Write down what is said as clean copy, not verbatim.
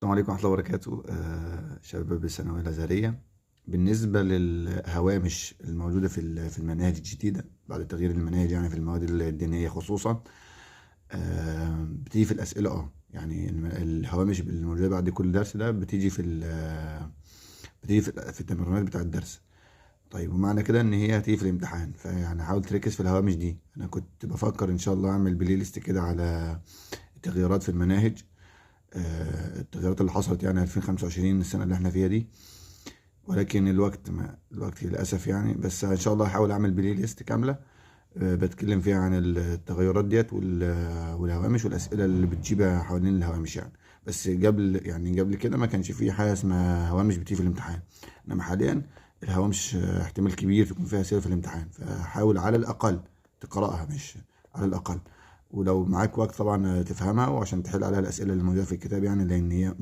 السلام عليكم ورحمة الله وبركاته. شباب الثانوية الأزهرية. بالنسبة للهوامش الموجودة في المناهج الجديدة بعد تغيير المناهج، يعني في المواد الدينية خصوصا، بتيجي في الأسئلة. يعني الهوامش الموجودة بعد كل درس ده بتيجي في التمرينات بتاع الدرس. طيب، ومعنى كده ان هي هتيجي في الامتحان، فيعني حاول تركز في الهوامش دي. انا كنت بفكر ان شاء الله اعمل بلاي ليست كده على التغييرات في المناهج، التغيرات اللي حصلت يعني 2025 السنة اللي احنا فيها دي. ولكن الوقت للأسف يعني، بس إن شاء الله هحاول أعمل بلاي ليست كاملة بتكلم فيها عن التغيرات ديت والهوامش والأسئلة اللي بتجيبها حوالين الهوامش يعني. بس قبل كده ما كانش في حاجة اسمها هوامش بتيجي في الامتحان. إنما حاليا الهوامش احتمال كبير تكون فيها أسئلة في الامتحان، فحاول على الأقل تقرأها، مش على الأقل. ولو معاك وقت طبعا تفهمها، وعشان تحل عليها الأسئلة اللي موجودة في الكتاب، يعني لأن هي